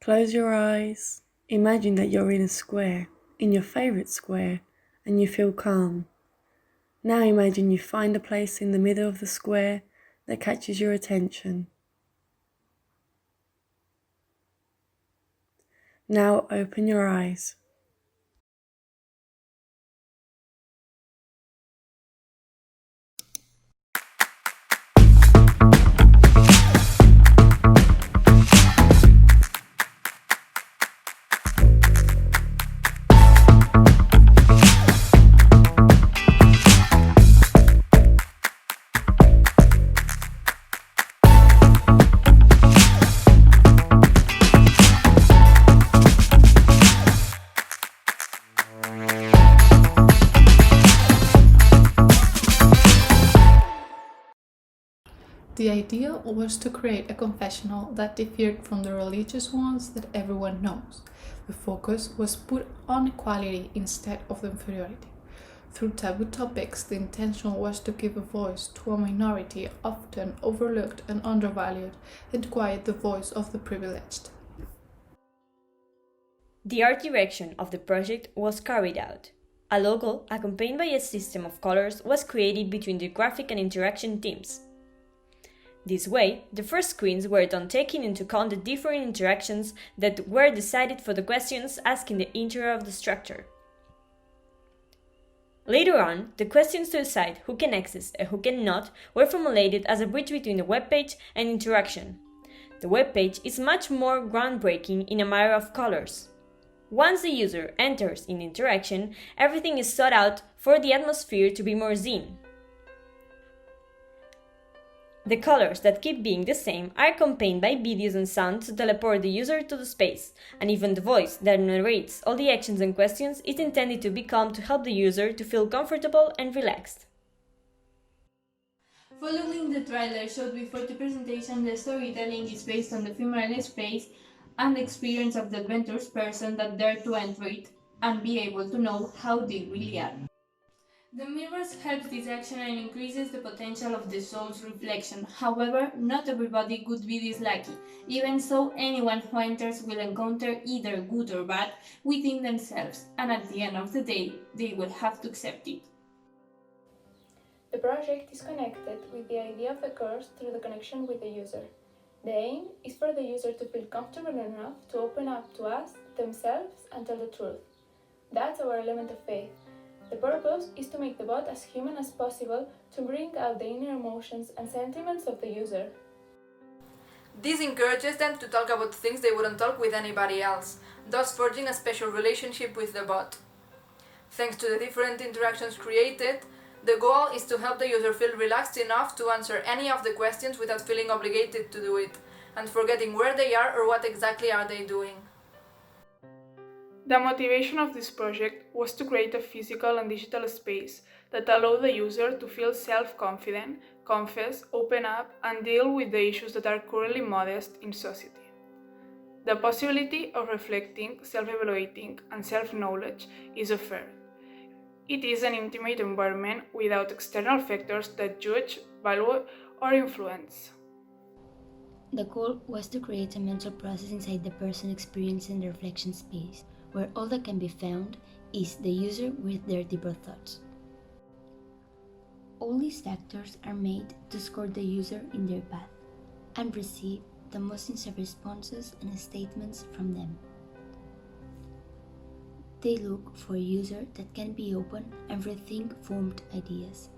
Close your eyes. Imagine that you're in a square, in your favourite square, and you feel calm. Now imagine you find a place in the middle of the square that catches your attention. Now open your eyes. The idea was to create a confessional that differed from the religious ones that everyone knows. The focus was put on equality instead of inferiority. Through taboo topics, the intention was to give a voice to a minority often overlooked and undervalued, and quiet the voice of the privileged. The art direction of the project was carried out. A logo, accompanied by a system of colors, was created between the graphic and interaction teams. This way, the first screens were done taking into account the different interactions that were decided for the questions asked in the interior of the structure. Later on, the questions to decide who can access and who cannot were formulated as a bridge between the webpage and interaction. The webpage is much more groundbreaking in a matter of colors. Once the user enters in interaction, everything is sought out for the atmosphere to be more zen. The colors that keep being the same are accompanied by videos and sounds to teleport the user to the space, and even the voice that narrates all the actions and questions is intended to be calm to help the user to feel comfortable and relaxed. Following the trailer showed before the presentation, the storytelling is based on the ephemeral space and the experience of the adventurous person that dare to enter it and be able to know how they really are. The mirrors helps this action and increases the potential of the soul's reflection. However, not everybody could be this lucky. Even so, anyone who enters will encounter either good or bad within themselves, and at the end of the day, they will have to accept it. The project is connected with the idea of the course through the connection with the user. The aim is for the user to feel comfortable enough to open up to us, themselves, and tell the truth. That's our element of faith. The purpose is to make the bot as human as possible to bring out the inner emotions and sentiments of the user. This encourages them to talk about things they wouldn't talk with anybody else, thus forging a special relationship with the bot. Thanks to the different interactions created, the goal is to help the user feel relaxed enough to answer any of the questions without feeling obligated to do it, and forgetting where they are or what exactly are they doing. The motivation of this project was to create a physical and digital space that allowed the user to feel self-confident, confess, open up, and deal with the issues that are currently modest in society. The possibility of reflecting, self-evaluating, and self-knowledge is offered. It is an intimate environment without external factors that judge, value, or influence. The goal was to create a mental process inside the person experiencing the reflection space, where all that can be found is the user with their deeper thoughts. All these factors are made to score the user in their path and receive the most sincere responses and statements from them. They look for a user that can be open and rethink formed ideas,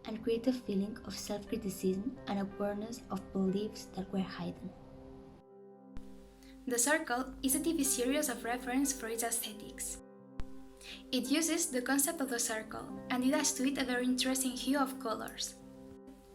and create a feeling of self-criticism and awareness of beliefs that were hidden. The Circle is a TV series of reference for its aesthetics. It uses the concept of the circle, and it adds to it a very interesting hue of colors.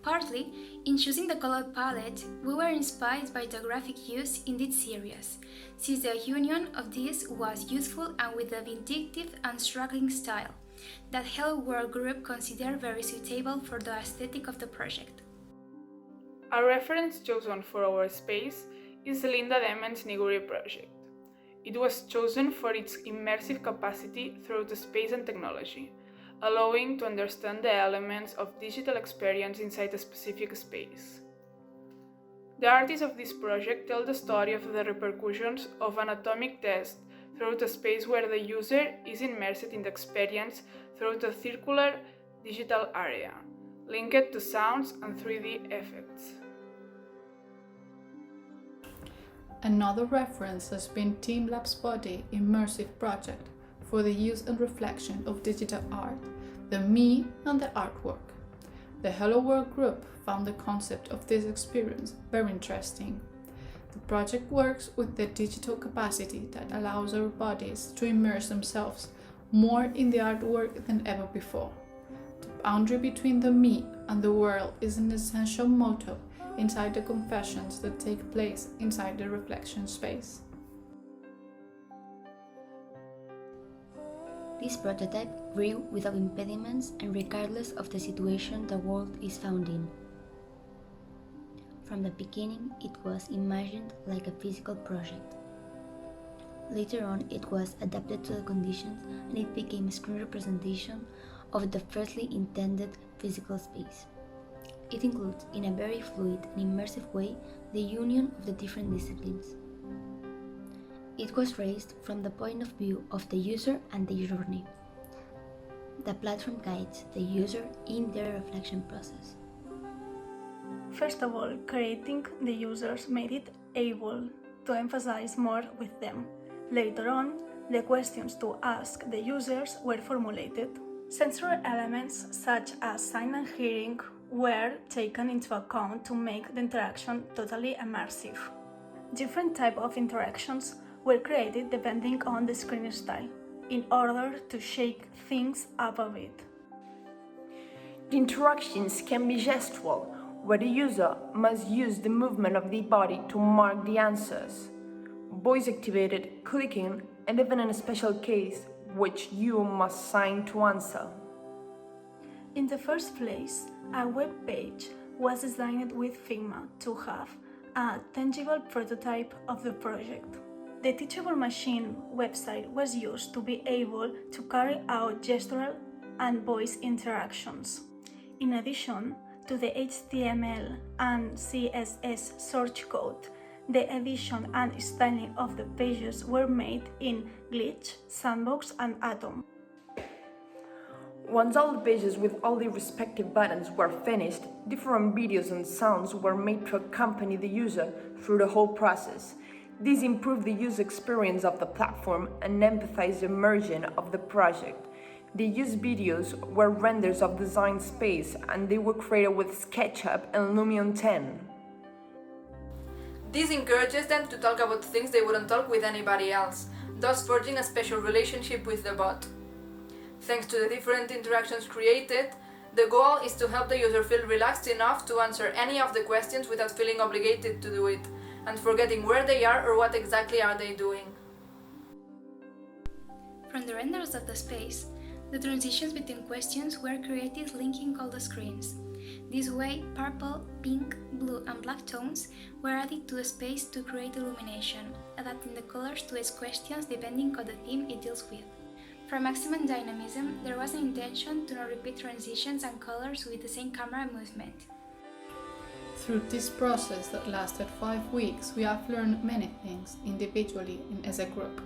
Partly, in choosing the color palette, we were inspired by the graphic used in this series, since the union of these was useful and with a vindictive and striking style that helped our group consider very suitable for the aesthetic of the project. A reference chosen for our space is Linda Dement's Niguri project. It was chosen for its immersive capacity through the space and technology, allowing to understand the elements of digital experience inside a specific space. The artists of this project tell the story of the repercussions of an atomic test through a space where the user is immersed in the experience through a circular digital area, linked to sounds and 3D effects. Another reference has been TeamLab's Body Immersive Project for the use and reflection of digital art, the me and the artwork. The Hello World group found the concept of this experience very interesting. The project works with the digital capacity that allows our bodies to immerse themselves more in the artwork than ever before. The boundary between the me and the world is an essential motto inside the confessions that take place inside the reflection space. This prototype grew without impediments and regardless of the situation the world is found in. From the beginning, it was imagined like a physical project. Later on, it was adapted to the conditions and it became a screen representation of the firstly intended physical space. It includes, in a very fluid and immersive way, the union of the different disciplines. It was raised from the point of view of the user and the journey. The platform guides the user in their reflection process. First of all, creating the users made it able to emphasize more with them. Later on, the questions to ask the users were formulated. Sensory elements such as sight and hearing were taken into account to make the interaction totally immersive. Different types of interactions were created depending on the screen style, in order to shake things up a bit. The interactions can be gestual, where the user must use the movement of the body to mark the answers. Voice-activated, clicking, and even in a special case, which you must sign to answer. In the first place, a web page was designed with Figma to have a tangible prototype of the project. The Teachable Machine website was used to be able to carry out gestural and voice interactions. In addition to the HTML and CSS source code, the edition and styling of the pages were made in Glitch, Sandbox, and Atom. Once all the pages with all the respective buttons were finished, different videos and sounds were made to accompany the user through the whole process. This improved the user experience of the platform and emphasized the immersion of the project. The used videos were renders of design space and they were created with SketchUp and Lumion 10. This encourages them to talk about things they wouldn't talk with anybody else, thus forging a special relationship with the bot. Thanks to the different interactions created, the goal is to help the user feel relaxed enough to answer any of the questions without feeling obligated to do it, and forgetting where they are or what exactly are they doing. From the renders of the space, the transitions between questions were created linking all the screens. This way, purple, pink, blue and black tones were added to the space to create illumination, adapting the colors to its questions depending on the theme it deals with. For maximum dynamism, there was an intention to not repeat transitions and colors with the same camera movement. Through this process that lasted 5 weeks, we have learned many things, individually and as a group.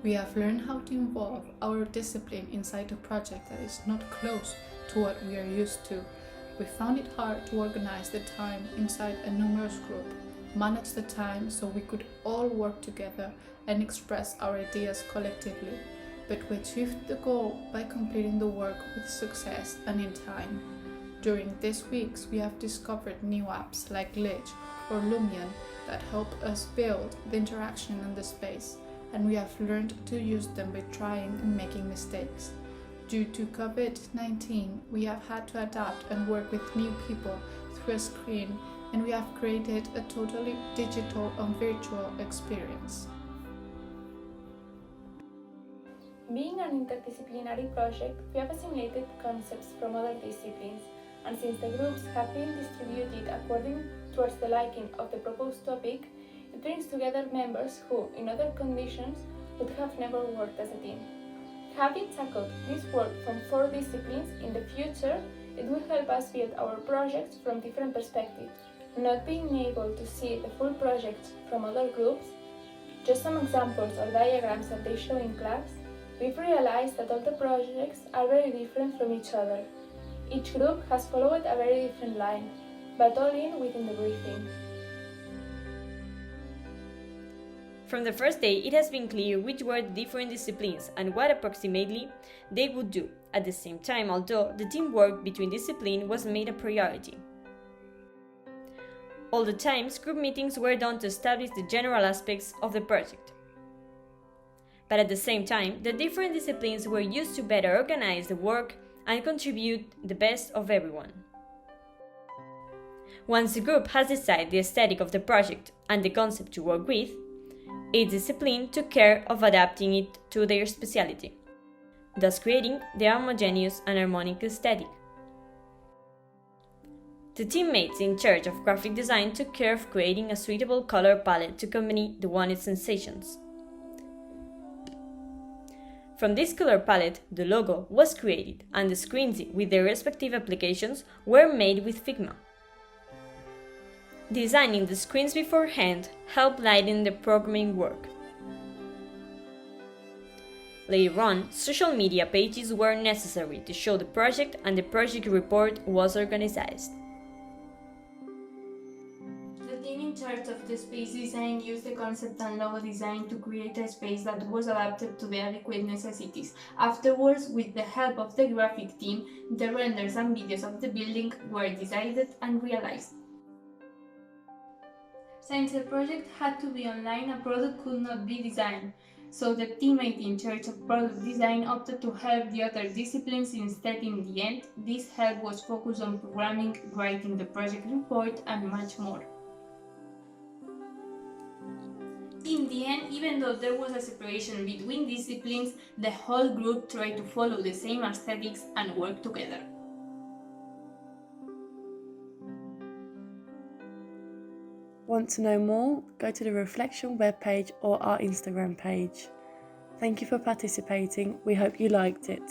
We have learned how to involve our discipline inside a project that is not close to what we are used to. We found it hard to organize the time inside a numerous group, manage the time so we could all work together and express our ideas collectively. But we achieved the goal by completing the work with success and in time. During these weeks, we have discovered new apps like Glitch or Lumion that help us build the interaction in the space, and we have learned to use them by trying and making mistakes. Due to COVID-19, we have had to adapt and work with new people through a screen, and we have created a totally digital and virtual experience. Being an interdisciplinary project, we have assimilated concepts from other disciplines, and since the groups have been distributed according towards the liking of the proposed topic, it brings together members who, in other conditions, would have never worked as a team. Having tackled this work from 4 disciplines, in the future, it will help us build our projects from different perspectives, not being able to see the full project from other groups, just some examples or diagrams that they show in class, we've realized that all the projects are very different from each other. Each group has followed a very different line, but all in within the briefing. From the first day, it has been clear which were the different disciplines and what approximately they would do. At the same time, although the teamwork between disciplines was made a priority. All the times, group meetings were done to establish the general aspects of the project. But at the same time, the different disciplines were used to better organize the work and contribute the best of everyone. Once the group has decided the aesthetic of the project and the concept to work with, each discipline took care of adapting it to their speciality, thus creating the homogeneous and harmonic aesthetic. The teammates in charge of graphic design took care of creating a suitable color palette to accompany the wanted sensations. From this color palette, the logo was created, and the screens with their respective applications were made with Figma. Designing the screens beforehand helped lighten the programming work. Later on, social media pages were necessary to show the project, and the project report was organized. The team in charge of the space design used the concept and logo design to create a space that was adapted to the adequate necessities. Afterwards, with the help of the graphic team, the renders and videos of the building were decided and realized. Since the project had to be online, a product could not be designed, so the teammate in charge of product design opted to help the other disciplines instead. In the end, this help was focused on programming, writing the project report, and much more. In the end, even though there was a separation between disciplines, the whole group tried to follow the same aesthetics and work together. Want to know more? Go to the Reflection webpage or our Instagram page. Thank you for participating. We hope you liked it.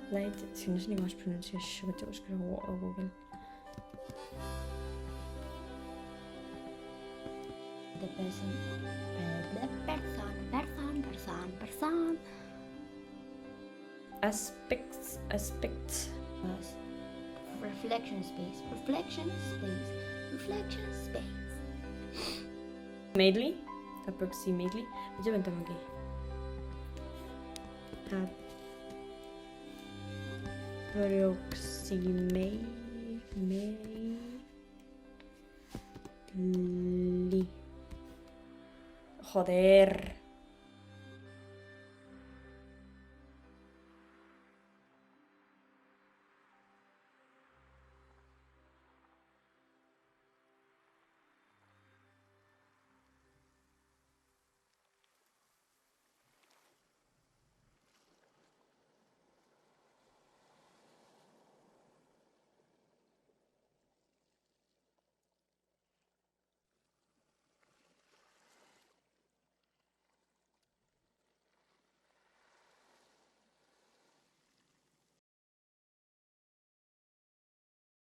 Light, si no sé ni com es pronuncia això, vaig a buscar a Google. The person. Aspects. Reflection space. Approximately. Vaig a aventar-me aquí. Joder.